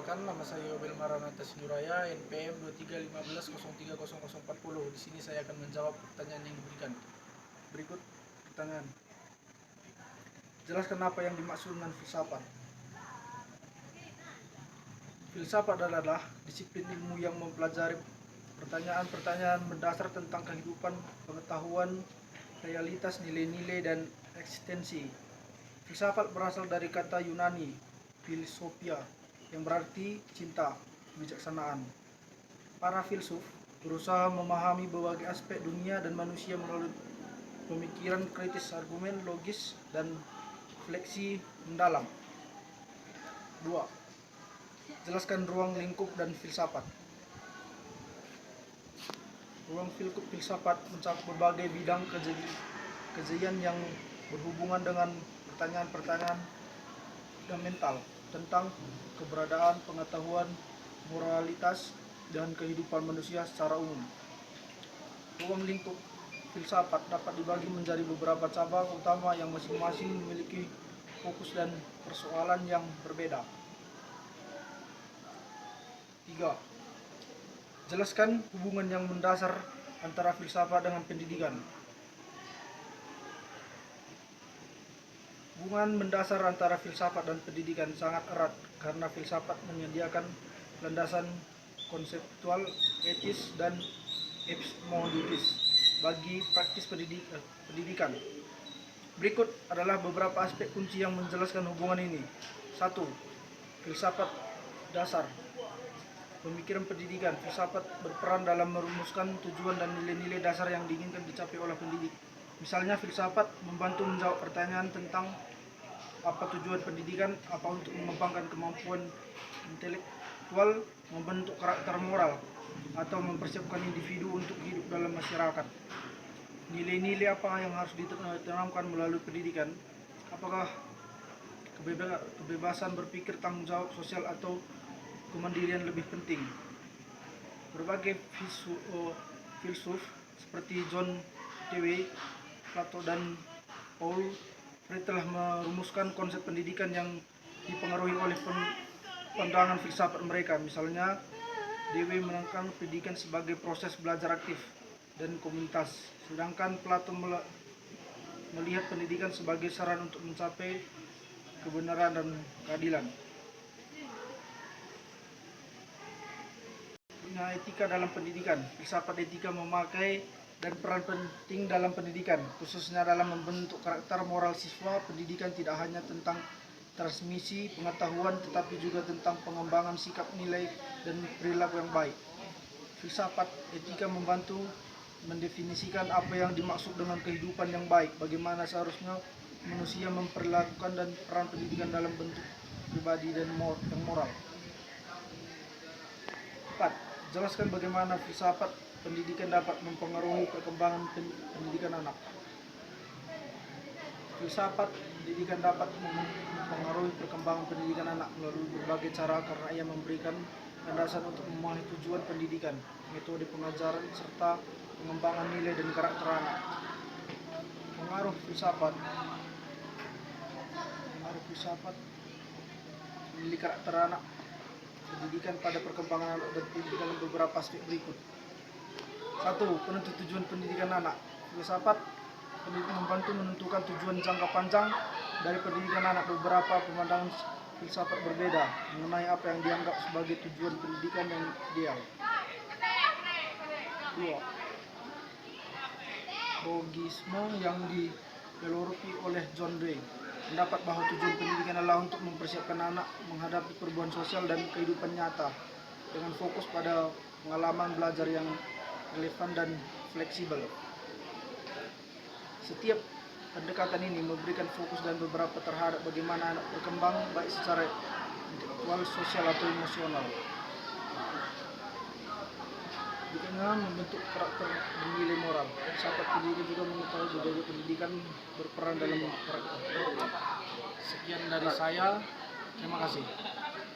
Perkenalkan, nama saya Yobel Maranatha Sinuraya, NPM 2315030040. Di sini saya akan menjawab pertanyaan yang diberikan. Berikut pertanyaan. Jelaskan apa yang dimaksud dengan filsafat. Filsafat adalah disiplin ilmu yang mempelajari pertanyaan-pertanyaan mendasar tentang kehidupan, pengetahuan, realitas, nilai-nilai, dan eksistensi. Filsafat berasal dari kata Yunani, philosophia, yang berarti cinta, kebijaksanaan. Para filsuf berusaha memahami berbagai aspek dunia dan manusia melalui pemikiran kritis, argumen logis, dan refleksi mendalam. 2. Jelaskan ruang lingkup dan filsafat. Ruang lingkup filsafat mencakup berbagai bidang kajian yang berhubungan dengan pertanyaan-pertanyaan fundamental tentang keberadaan, pengetahuan, moralitas, dan kehidupan manusia secara umum. Ruang lingkup filsafat dapat dibagi menjadi beberapa cabang utama yang masing-masing memiliki fokus dan persoalan yang berbeda. 3. Jelaskan hubungan yang mendasar antara filsafat dengan pendidikan. Hubungan mendasar antara filsafat dan pendidikan sangat erat karena filsafat menyediakan landasan konseptual, etis, dan epistemologis bagi praktis pendidikan. Berikut adalah beberapa aspek kunci yang menjelaskan hubungan ini. 1. Filsafat dasar. Pemikiran pendidikan. Filsafat berperan dalam merumuskan tujuan dan nilai-nilai dasar yang diinginkan dicapai oleh pendidik. Misalnya, filsafat membantu menjawab pertanyaan tentang apa tujuan pendidikan, apa untuk mengembangkan kemampuan intelektual, membentuk karakter moral, atau mempersiapkan individu untuk hidup dalam masyarakat. Nilai-nilai apa yang harus ditanamkan melalui pendidikan? Apakah kebebasan berpikir, tanggung jawab sosial, atau kemandirian lebih penting? Berbagai filsuf seperti John Dewey, Plato, dan Paul Freire telah merumuskan konsep pendidikan yang dipengaruhi oleh pandangan filsafat mereka. Misalnya, Dewey menekankan pendidikan sebagai proses belajar aktif dan komunitas, sedangkan Plato melihat pendidikan sebagai saran untuk mencapai kebenaran dan keadilan. Etika dalam pendidikan. Filsafat etika memakai dan peran penting dalam pendidikan, khususnya dalam membentuk karakter moral siswa. Pendidikan tidak hanya tentang transmisi pengetahuan, tetapi juga tentang pengembangan sikap, nilai, dan perilaku yang baik. Filsafat etika membantu mendefinisikan apa yang dimaksud dengan kehidupan yang baik, bagaimana seharusnya manusia memperlakukan, dan peran pendidikan dalam bentuk pribadi dan yang moral. 4. Jelaskan bagaimana filsafat pendidikan dapat mempengaruhi perkembangan pendidikan anak. Filsafat pendidikan dapat mempengaruhi perkembangan pendidikan anak melalui berbagai cara karena ia memberikan landasan untuk memahami tujuan pendidikan, metode pengajaran, serta pengembangan nilai dan karakter anak. Pengaruh filsafat menilai karakter anak pendidikan pada perkembangan anak dan pendidikan dalam beberapa aspek berikut. 1. Penentu tujuan pendidikan anak. Filsafat pendidikan membantu menentukan tujuan jangka panjang dari pendidikan anak. Beberapa pemandangan filsafat berbeda mengenai apa yang dianggap sebagai tujuan pendidikan yang ideal. 2. Logisme yang didevelopi oleh John Dewey mendapat bahwa tujuan pendidikan adalah untuk mempersiapkan anak menghadapi perubahan sosial dan kehidupan nyata dengan fokus pada pengalaman belajar yang relevan dan fleksibel. Setiap pendekatan ini memberikan fokus dan beberapa terhadap bagaimana anak berkembang baik secara intelektual, sosial, atau emosional. Dengan membentuk karakter dan nilai moral. Filsafat pendidikan juga mengetahui berbagai pendidikan berperan dalam karakter. Sekian dari saya. Terima kasih.